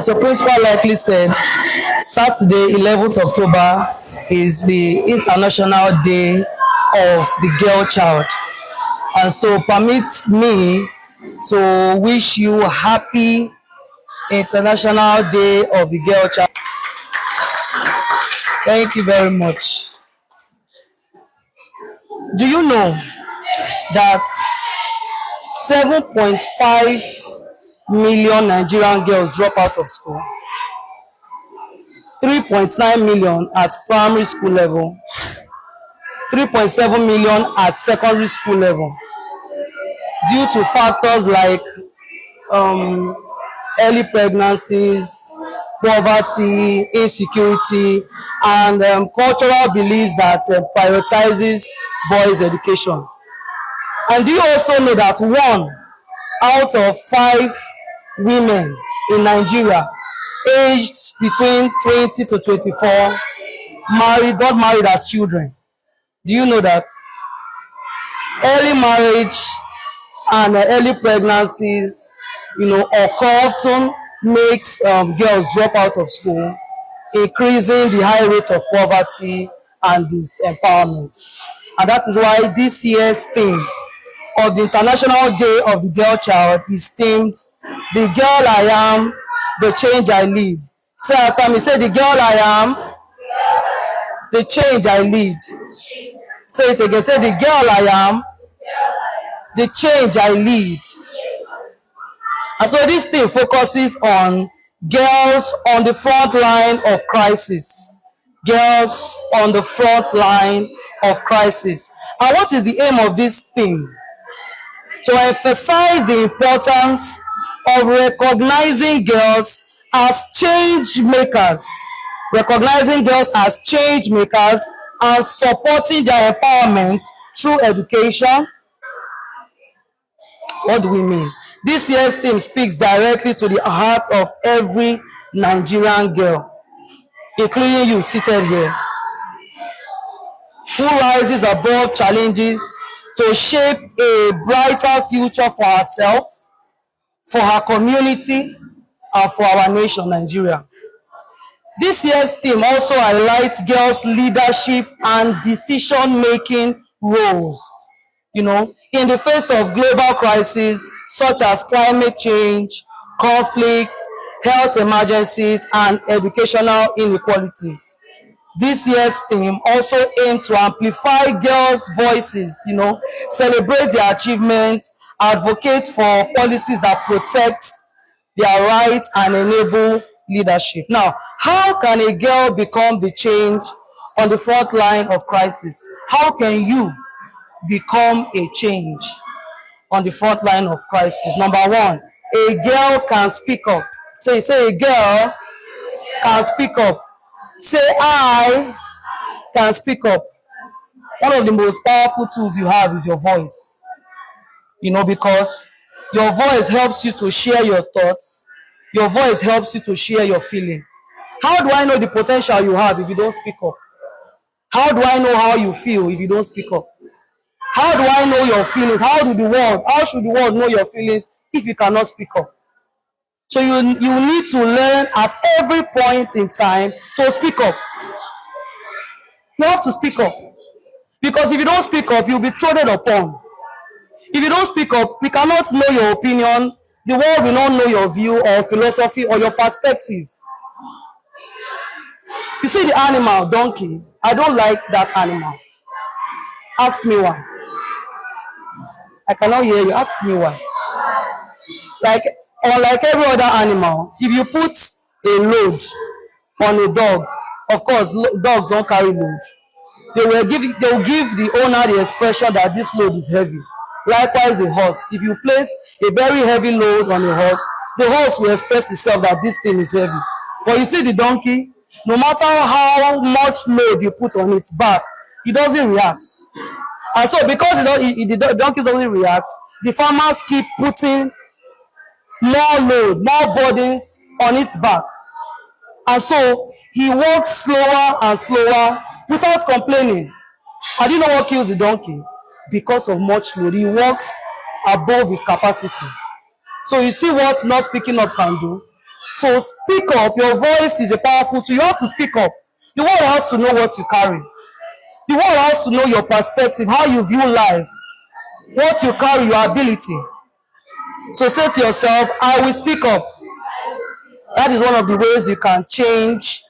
As your principal likely said, Saturday, 11th October is the International Day of the Girl Child. And so permit me to wish you a happy International Day of the Girl Child. Thank you very much. Do you know that 7.5 million Nigerian girls drop out of school? 3.9 million at primary school level, 3.7 million at secondary school level, due to factors like early pregnancies, poverty, insecurity, and cultural beliefs that prioritizes boys' education. And do you also know that 1 out of 5 women in Nigeria aged between 20 to 24 got married as children? Do you know that? Early marriage and early pregnancies, occur often makes girls drop out of school, increasing the high rate of poverty and disempowerment. And that is why this year's theme of the International Day of the Girl Child is themed, "The Girl I Am, the Change I Lead." Say after me, say, "The girl I am, the change I lead." Say it again, say, "The girl I am, the change I lead." And so this thing focuses on girls on the front line of crisis. Girls on the front line of crisis. And what is the aim of this thing? To emphasize the importance of recognizing girls as change makers. Recognizing girls as change makers and supporting their empowerment through education. What do we mean? This year's theme speaks directly to the heart of every Nigerian girl, including you seated here, who rises above challenges to shape a brighter future for herself, for her community, and for our nation, Nigeria. This year's theme also highlights girls' leadership and decision-making roles. In the face of global crises such as climate change, conflict, health emergencies, and educational inequalities. This year's theme also aims to amplify girls' voices, celebrate their achievements, advocate for policies that protect their rights and enable leadership. Now, how can a girl become the change on the front line of crisis? How can you become a change on the front line of crisis? Number 1, a girl can speak up. Say a girl can speak up. Say, I can speak up. One of the most powerful tools you have is your voice. Because your voice helps you to share your thoughts. Your voice helps you to share your feeling. How do I know the potential you have if you don't speak up? How do I know how you feel if you don't speak up? How do I know your feelings? How should the world know your feelings if you cannot speak up? So you need to learn at every point in time to speak up. You have to speak up. Because if you don't speak up, you'll be trodden upon. If you don't speak up, we cannot know your opinion. The world will not know your view or philosophy or your perspective. You see the animal, donkey. I don't like that animal. Ask me why. I cannot hear you. Ask me why. Unlike every other animal, if you put a load on a dog, of course, dogs don't carry load. They will give the owner the expression that this load is heavy. Likewise, a horse. If you place a very heavy load on a horse, the horse will express itself that this thing is heavy. But you see the donkey, no matter how much load you put on its back, it doesn't react. And so because the donkey doesn't react, the farmers keep putting more load, more burdens on its back. And so he walks slower and slower without complaining. And do you know what kills the donkey? Because of much load, he walks above his capacity. So you see what not speaking up can do? So speak up. Your voice is a powerful tool. You have to speak up. The world has to know what you carry. The world has to know your perspective, how you view life, what you carry, your ability. So say to yourself, I will speak up. That is one of the ways you can change,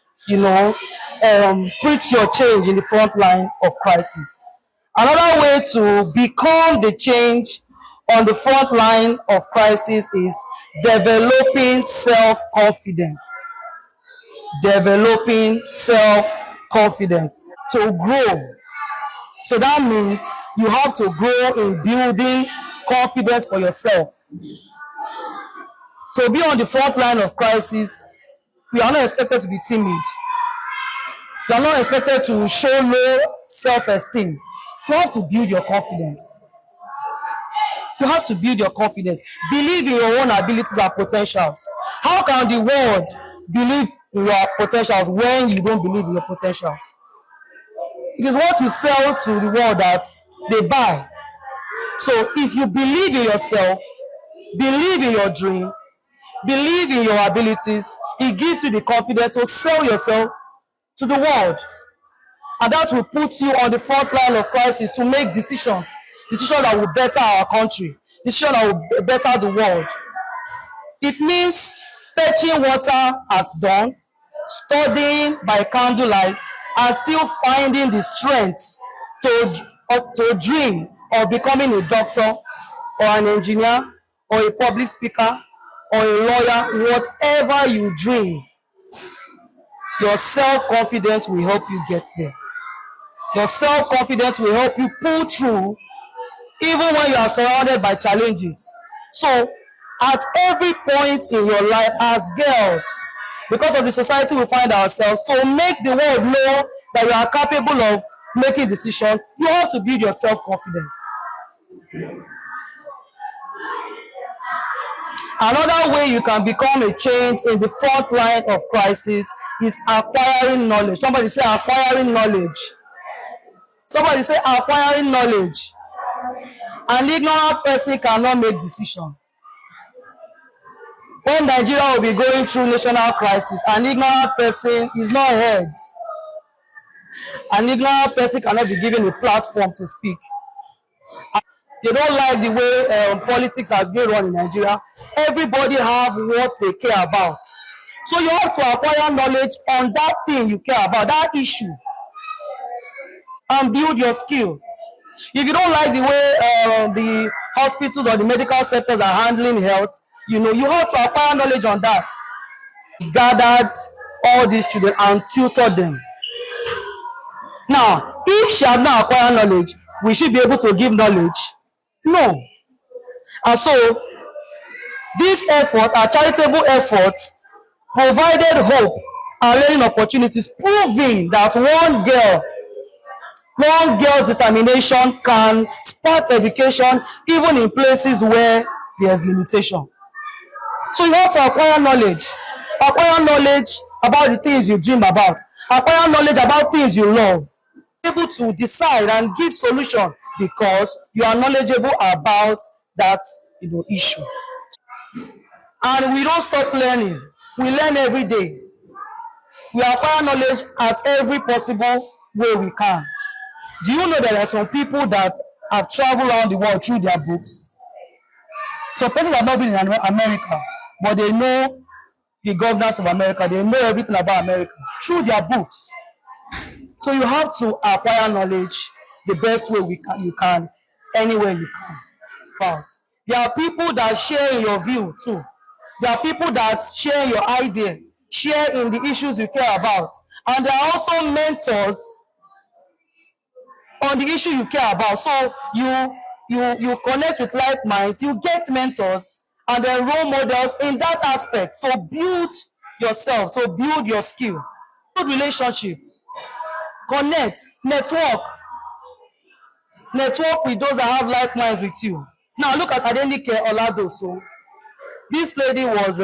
preach your change in the front line of crisis. Another way to become the change on the front line of crisis is developing self-confidence. Developing self-confidence to grow. So that means you have to grow in building confidence for yourself. To be on the front line of crisis, we are not expected to be timid. You are not expected to show low self-esteem. You have to build your confidence. You have to build your confidence. Believe in your own abilities and potentials. How can the world believe in your potentials when you don't believe in your potentials? It is what you sell to the world that they buy. So if you believe in yourself, believe in your dream, believe in your abilities, it gives you the confidence to sell yourself to the world. And that will put you on the front line of crisis to make decisions that will better our country, decisions that will better the world. It means fetching water at dawn, studying by candlelight, and still finding the strength to dream of becoming a doctor or an engineer or a public speaker or a lawyer. Whatever you dream, your self-confidence will help you get there. Your self-confidence will help you pull through even when you are surrounded by challenges. So at every point in your life as girls, because of the society we find ourselves, to make the world know that you are capable of making decisions, you have to build your self-confidence. Another way you can become a change in the front line of crisis is acquiring knowledge. Somebody say acquiring knowledge. Somebody say acquiring knowledge. An ignorant person cannot make decisions. When Nigeria will be going through national crisis, an ignorant person is not heard. An ignorant person cannot be given a platform to speak. They don't like the way politics are being run in Nigeria. Everybody have what they care about. So you have to acquire knowledge on that thing you care about, that issue, and build your skill. If you don't like the way the hospitals or the medical sectors are handling health, you have to acquire knowledge on that. Gathered all these children and tutored them. Now, if she has not acquired knowledge, will she be able to give knowledge? No. And so, this effort, our charitable efforts, provided hope and learning opportunities, proving that one girl's determination can spark education even in places where there's limitation. So you have to acquire knowledge. Acquire knowledge about the things you dream about. Acquire knowledge about things you love. Able to decide and give solution because you are knowledgeable about that issue. And we don't stop learning. We learn every day. We acquire knowledge at every possible way we can. Do you know that there are some people that have traveled around the world through their books? Some persons have not been in America, but they know the governance of America. They know everything about America through their books. So you have to acquire knowledge the best way you can, anywhere you can. There are people that share in your view too. There are people that share your idea, share in the issues you care about. And there are also mentors on the issue you care about. So you connect with like minds, you get mentors and then role models in that aspect to build yourself, to build your skill, build relationship, connect, network with those that have like minds with you. Now look at Adenike Oladoso. This lady was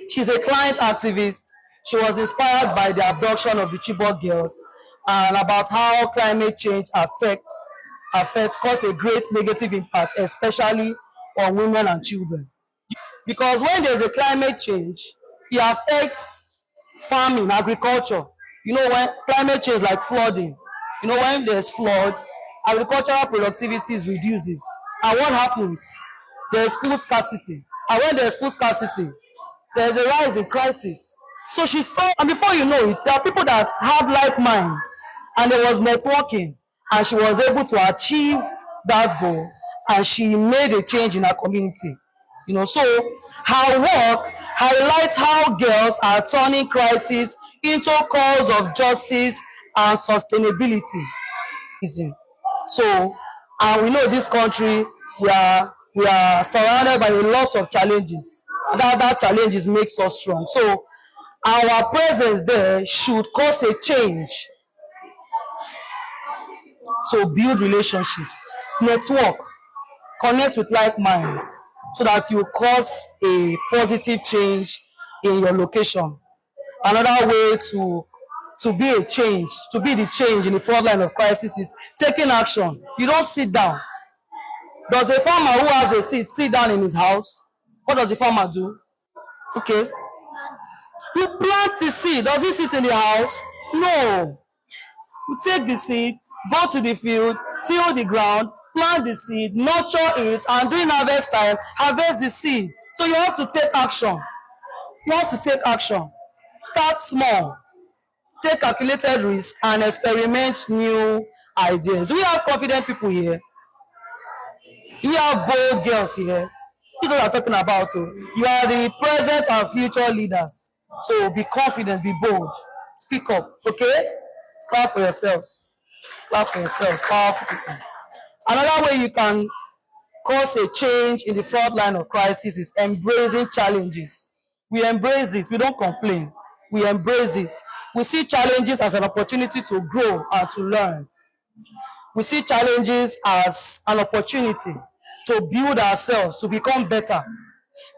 she's a client activist. She was inspired by the abduction of the Chibok girls and about how climate change cause a great negative impact, especially on women and children. Because when there's a climate change, it affects farming, agriculture. You know, when climate change like flooding, you know, when there's flood, agricultural productivity reduces. And what happens? There's food scarcity. And when there's food scarcity, there's a rise in crisis. So she saw, and before you know it, there are people that have like minds, and there was networking, and she was able to achieve that goal, and she made a change in her community. You know, so her work highlights how girls are turning crisis into cause of justice and sustainability. So, and we know this country, we are surrounded by a lot of challenges. That challenges makes us strong. So our presence there should cause a change. So build relationships, network, connect with like minds, so that you cause a positive change in your location. Another way to be a change, to be the change in the front line of crisis is taking action. You don't sit down. Does a farmer who has a seed sit down in his house? What does the farmer do? Okay. You plant the seed. Does he sit in the house? No. You take the seed, go to the field, till the ground, plant the seed, nurture it, and during harvest time, harvest the seed. So you have to take action. You have to take action. Start small. Take calculated risk and experiment new ideas. Do we have confident people here? Do we have bold girls here? This is what I'm talking about. You are the present and future leaders. So be confident, be bold. Speak up, okay? Clap for yourselves. Clap for yourselves, powerful people. Another way you can cause a change in the front line of crisis is embracing challenges. We embrace it. We don't complain. We embrace it. We see challenges as an opportunity to grow and to learn. We see challenges as an opportunity to build ourselves, to become better.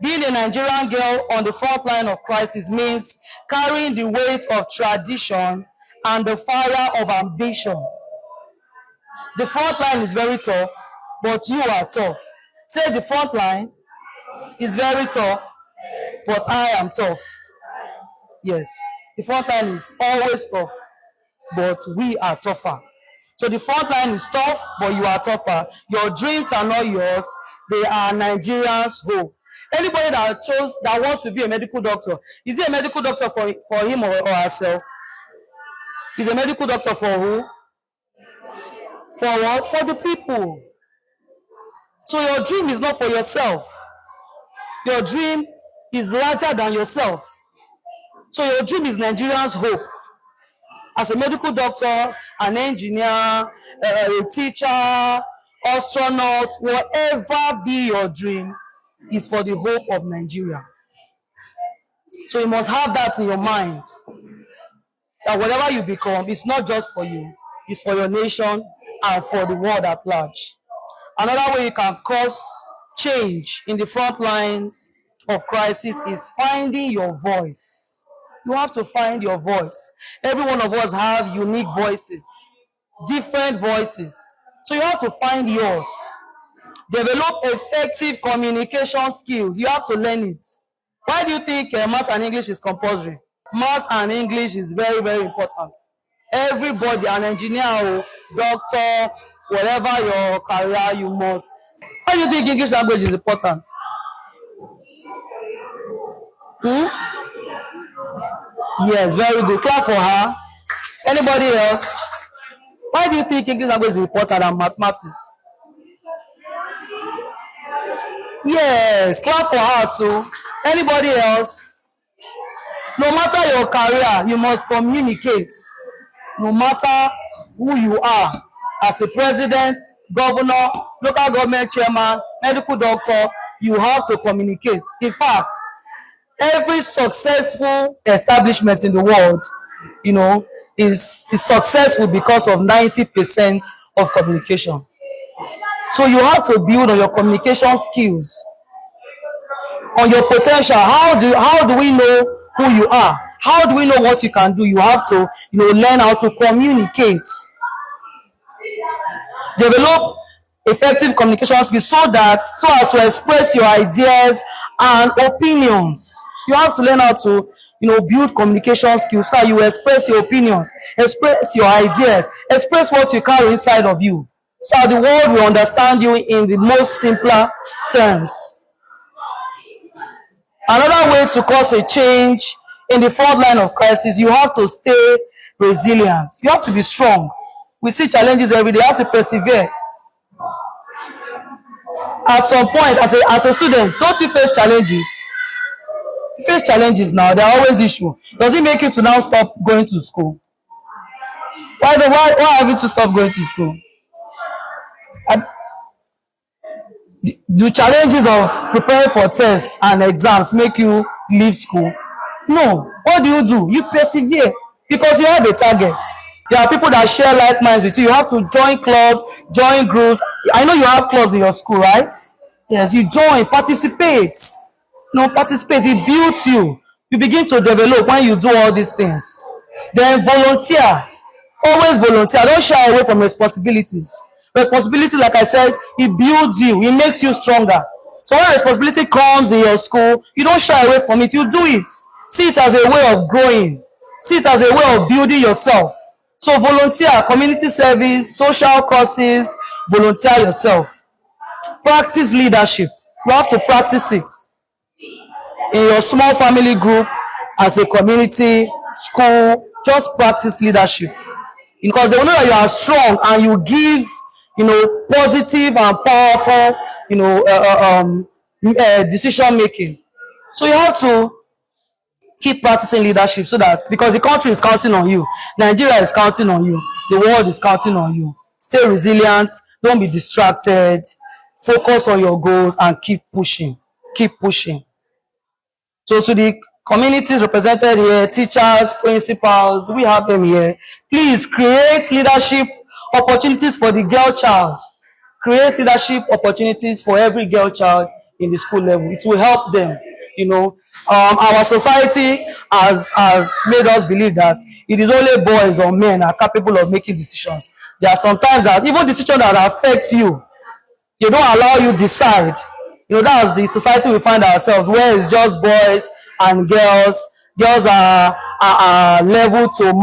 Being a Nigerian girl on the front line of crisis means carrying the weight of tradition and the fire of ambition. The front line is very tough, but you are tough. Say the front line is very tough, but I am tough. Yes, the front line is always tough, but we are tougher. So the front line is tough, but you are tougher. Your dreams are not yours, they are Nigerians' hope. Anybody that wants to be a medical doctor, is he a medical doctor for him or herself? Is a medical doctor for who? For what? For the people. So your dream is not for yourself. Your dream is larger than yourself. So your dream is Nigerians' hope. As a medical doctor, an engineer, a teacher, astronaut, whatever be your dream, is for the hope of Nigeria. So you must have that in your mind, that whatever you become, it's not just for you, it's for your nation and for the world at large. Another way you can cause change in the front lines of crisis is finding your voice. You have to find your voice. Every one of us have unique voices, different voices. So you have to find yours. Develop effective communication skills. You have to learn it. Why do you think Maths and English is compulsory? Maths and English is very, very important. Everybody, an engineer, doctor, whatever your career, you must. Why do you think English language is important? Yes, very good. Clap for her. Anybody else? Why do you think English language is important than mathematics? Yes, clap for her too. Anybody else? No matter your career, you must communicate. No matter who you are, as a president, governor, local government chairman, medical doctor, you have to communicate. In fact, every successful establishment in the world, is successful because of 90% of communication. So you have to build on your communication skills, on your potential. How do we know who you are? How do we know what you can do? You have to, learn how to communicate. Develop effective communication skills so as to express your ideas and opinions. You have to learn how to build communication skills so that you express your opinions, express your ideas, express what you carry inside of you, so that the world will understand you in the most simpler terms. Another way to cause a change in the front line of crisis, you have to stay resilient. You have to be strong. We see challenges every day. You have to persevere. At some point, as a student, don't you face challenges? You face challenges now. There are always issues. Does it make you to now stop going to school? Why have you to stop going to school? Do challenges of preparing for tests and exams make you leave school? No. What do? You persevere because you have a target. There are people that share like minds with you. You have to join clubs, join groups. I know you have clubs in your school, right? Yes, you join, participate. Participate. It builds you. You begin to develop when you do all these things. Then volunteer. Always volunteer. Don't shy away from responsibilities. Responsibility, like I said, it builds you. It makes you stronger. So when responsibility comes in your school, you don't shy away from it. You do it. See it as a way of growing. See it as a way of building yourself. So volunteer, community service, social causes, volunteer yourself. Practice leadership. You have to practice it in your small family group, as a community, school. Just practice leadership because they will know that you are strong and you give, positive and powerful, decision making. So you have to keep practicing leadership so that, because the country is counting on you, Nigeria is counting on you, the world is counting on you. Stay resilient, don't be distracted, focus on your goals and keep pushing. So to the communities represented here, teachers, principals, we have them here. Please create leadership opportunities for the girl child. Create leadership opportunities for every girl child in the school level. It will help them. Our society has made us believe that it is only boys or men are capable of making decisions. There are sometimes that even decisions that affect you, they don't allow you decide. That's the society we find ourselves, where it's just boys and girls. Girls are level to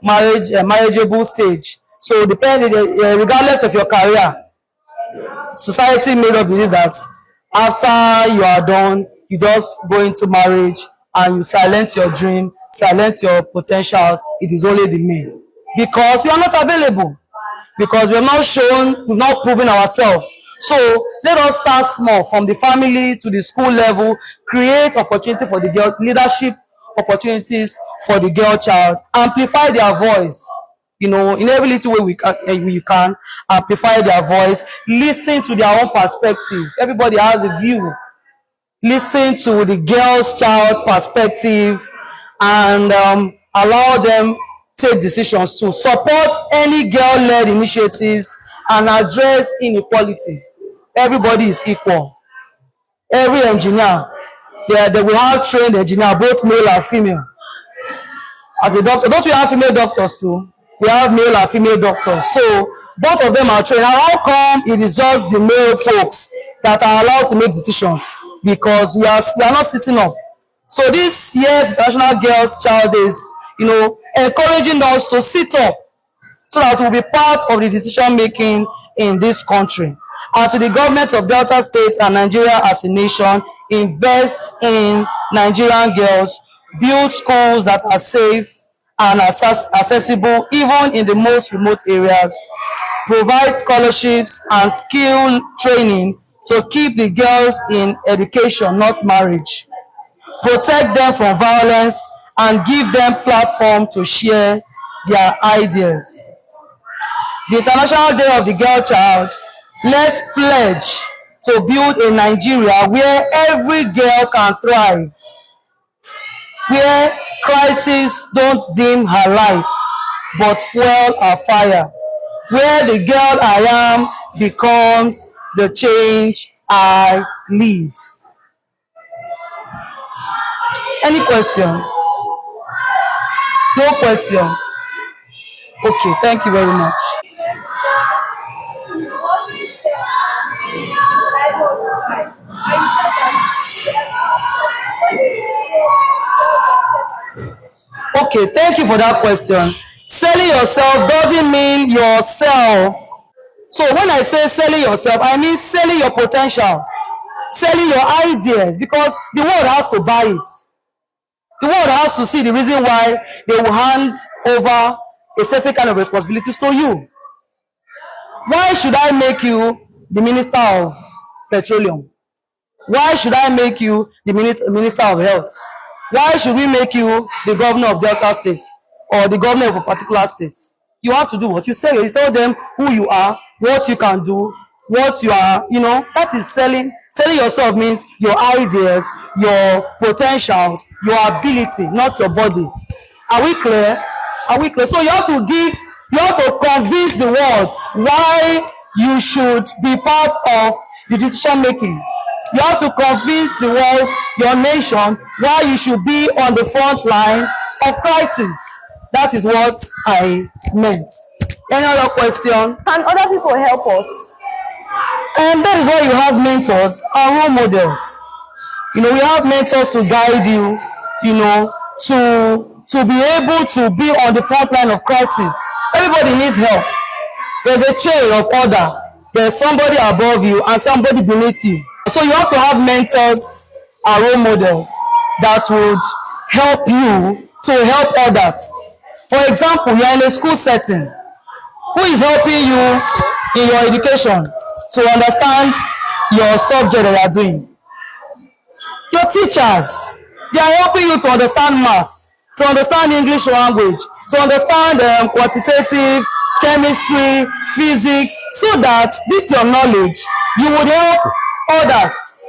marriageable stage. So depending, regardless of your career, society made us believe that after you are done, you just go into marriage and you silence your dream, silence your potentials. It is only the men, because we are not available, because we have not shown, we've not proven ourselves. So let us start small, from the family to the school level. Create opportunity for the girl, leadership opportunities for the girl child. Amplify their voice. In every little way you can amplify their voice. Listen to their own perspective. Everybody has a view. Listen to the girl's child perspective and allow them take decisions to support any girl-led initiatives and address inequality. Everybody is equal. Every engineer, they will have trained engineer, both male and female. As a doctor, don't we have female doctors too? We have male and female doctors. So both of them are trained. Now, how come it is just the male folks that are allowed to make decisions? Because we are not sitting up. So this year's International Girls Child is, encouraging us to sit up so that we'll be part of the decision making in this country. And to the government of Delta State and Nigeria as a nation, invest in Nigerian girls, build schools that are safe and accessible even in the most remote areas, provide scholarships and skill training to keep the girls in education, not marriage, protect them from violence and give them platform to share their ideas. The International Day of the Girl Child, let's pledge to build a Nigeria where every girl can thrive, where crises don't dim her light but fuel her fire, where the girl I am becomes the change I lead. Any question? No question? Okay, thank you very much. Okay, thank you for that question. Selling yourself doesn't mean yourself. So when I say selling yourself, I mean selling your potentials, selling your ideas, because the world has to buy it. The world has to see the reason why they will hand over a certain kind of responsibilities to you. Why should I make you the Minister of Petroleum? Why should I make you the Minister of Health? Why should we make you the governor of Delta State or the governor of a particular state? You have to do what you say. You tell them who you are, what you can do, what you are, that is selling. Selling yourself means your ideas, your potentials, your ability, not your body. Are we clear? Are we clear? So you have to convince the world why you should be part of the decision making. You have to convince the world, your nation, why you should be on the front line of crisis. That is what I meant. Any other question? Can other people help us? And that is why you have mentors and role models. We have mentors to guide you, to be able to be on the front line of crisis. Everybody needs help. There's a chain of order. There's somebody above you and somebody beneath you. So you have to have mentors and role models that would help you to help others. For example, you're in a school setting. Who is helping you in your education to understand your subject that you are doing? Your teachers. They are helping you to understand maths, to understand English language, to understand quantitative, chemistry, physics, so that this your knowledge, you would help others.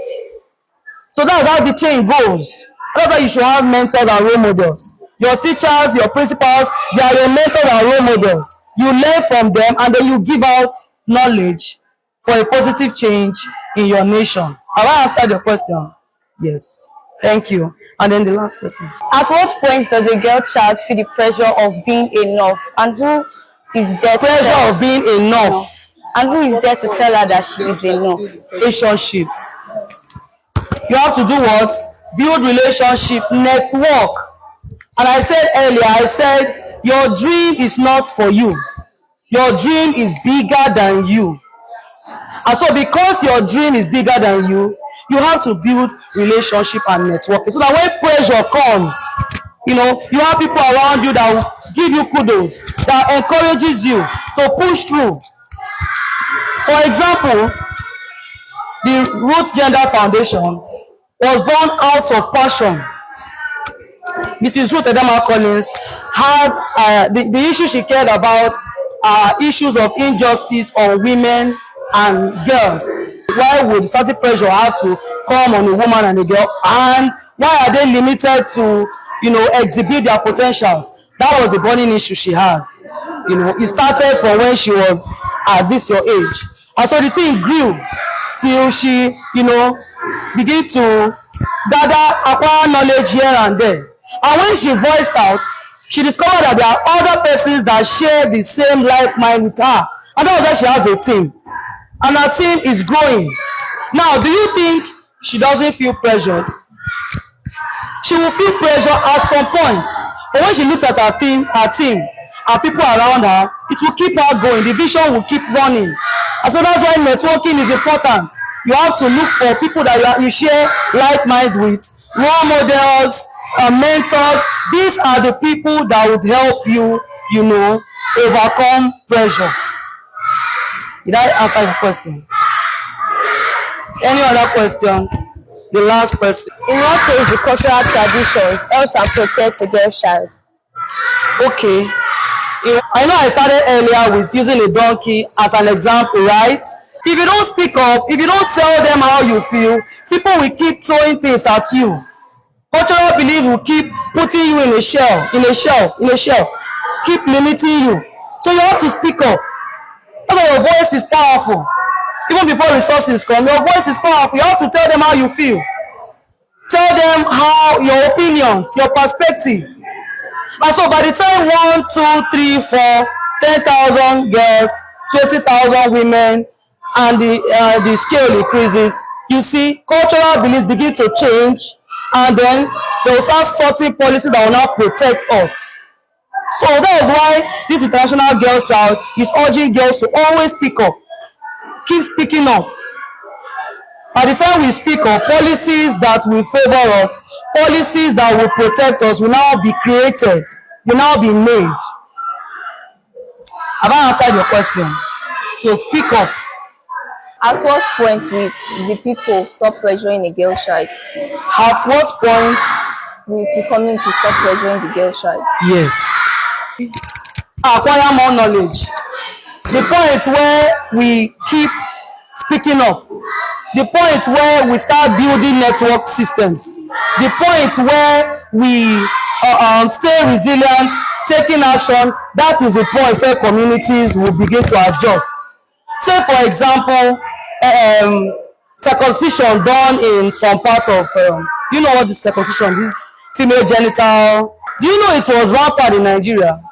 So that's how the chain goes. That's why you should have mentors and role models. Your teachers, your principals, they are your mentors and role models. You learn from them and then you give out knowledge for a positive change in your nation. Have I answered your question? Yes. Thank you. And then the last person. At what point does a girl child feel the pressure of being enough? And who is there to Pressure of being enough. And who is there to tell her that she is enough? Relationships. You have to do what? Build relationship, network. And I said earlier, your dream is not for you. Your dream is bigger than you. And so because your dream is bigger than you, you have to build relationship and networking. So that when pressure comes, you have people around you that will give you kudos, that encourages you to push through. For example, the Roots Gender Foundation was born out of passion. Mrs. Ruth Edema Collins had the issue she cared about issues of injustice on women and girls. Why would certain pressure have to come on a woman and a girl? And why are they limited to, exhibit their potentials? That was a burning issue she has. It started from when she was at this your age. And so the thing grew till she, began to acquire knowledge here and there. And when she voiced out, she discovered that there are other persons that share the same like mind with her. And that was why she has a team. And her team is growing. Now, do you think she doesn't feel pressured? She will feel pressure at some point. But when she looks at her team, her people around her, it will keep her going. The vision will keep running. And so that's why networking is important. You have to look for people that you share like minds with, role models, mentors. These are the people that would help you, overcome pressure. Did I answer your question? Any other question? The last question. In what ways the cultural traditions helps and protect a girl child? Okay. I know I started earlier with using a donkey as an example, right? If you don't speak up, if you don't tell them how you feel, people will keep throwing things at you. Cultural beliefs will keep putting you in a shelf, keep limiting you. So you have to speak up. That's why your voice is powerful. Even before resources come, your voice is powerful. You have to tell them how you feel. Tell them how your opinions, your perspective. And so by the time 1, 2, 3, 4, 10,000 girls, 20,000 women, and the scale increases, you see cultural beliefs begin to change, and then they will start sorting policies that will now protect us. So that is why this International Girls Child is urging girls to always speak up, keep speaking up. By the time we speak up, policies that will favor us, policies that will protect us will now be created, will now be made. Have I answered your question? So speak up. At what point will the people stop pressuring the girl child? At what point? Will the community stop pressuring the girl child? Yes. Acquire more knowledge. The point where we keep speaking up. The point where we start building network systems. The point where we stay resilient, taking action. That is the point where communities will begin to adjust. Say, for example, circumcision done in some part of, you know what this circumcision is? Female genital. Do you know it was rampant in Nigeria?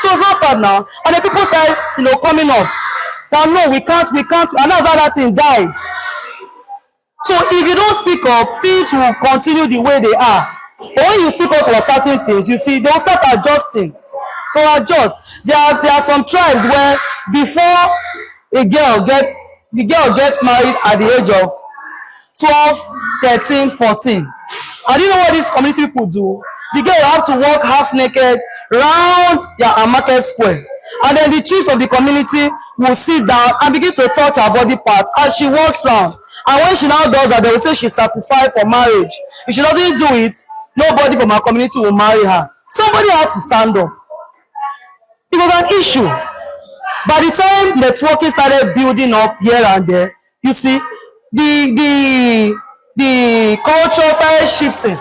So it's rampant now. And the people start, coming up. Now, no, we can't, and that's how that thing died. So if you don't speak up, things will continue the way they are. But when you speak up for certain things, you see, they'll start adjusting. They'll adjust. There are some tribes where before the girl gets married at the age of 12, 13, 14. And you know what these community people do? The girl have to walk half naked round their market square. And then the chiefs of the community will sit down and begin to touch her body parts as she walks round. And when she now does that, they will say she's satisfied for marriage. If she doesn't do it, nobody from her community will marry her. Somebody had to stand up. It was an issue. By the time networking started building up here and there, you see, the culture started shifting.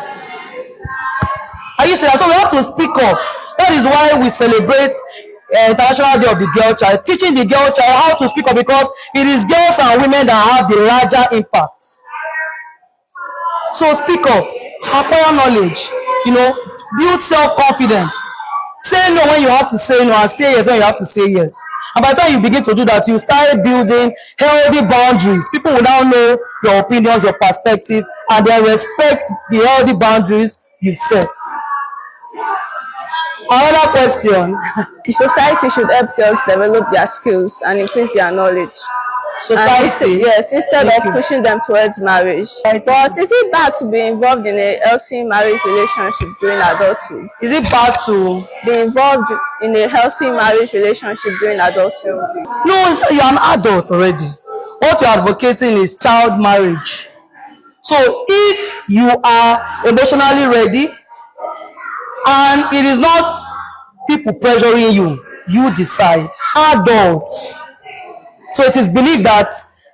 And you see that, so we have to speak up. That is why we celebrate International Day of the Girl Child, teaching the girl child how to speak up, because it is girls and women that have the larger impact. So speak up, acquire knowledge, build self-confidence. Say no when you have to say no, and say yes when you have to say yes. And by the time you begin to do that, you start building healthy boundaries. People will now know your opinions, your perspective, and they respect the healthy boundaries you set. Another question. The society should help girls develop their skills and increase their knowledge. Society? Yes, instead of pushing them towards marriage. Right. But is it bad to be involved in a healthy marriage relationship during adulthood? Is it bad to be involved in a healthy marriage relationship during adulthood? No, you're an adult already. What you're advocating is child marriage. So if you are emotionally ready, and it is not people pressuring you, you decide. Adults. So it is believed that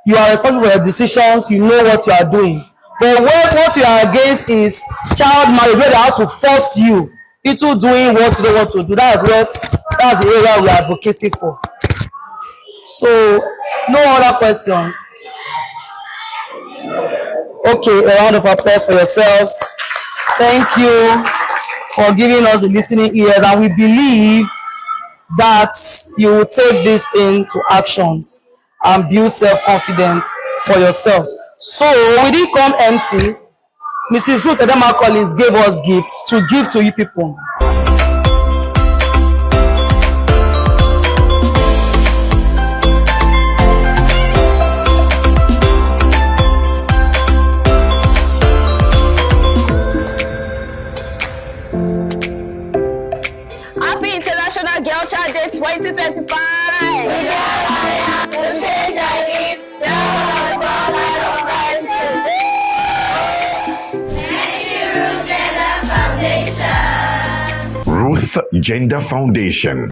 you are responsible for your decisions, you know what you are doing. But what you are against is child marriage, where they have to force you into doing what you don't want to do. That's the area we are advocating for. So, no other questions. Okay, a round of applause for yourselves. Thank you for giving us the listening ears, and we believe that you will take this into actions and build self-confidence for yourselves. So we didn't come empty. Mrs. Ruth Edema Collins gave us gifts to give to you people. Happy International Girl Child Day 2025! Ruth Gender Foundation.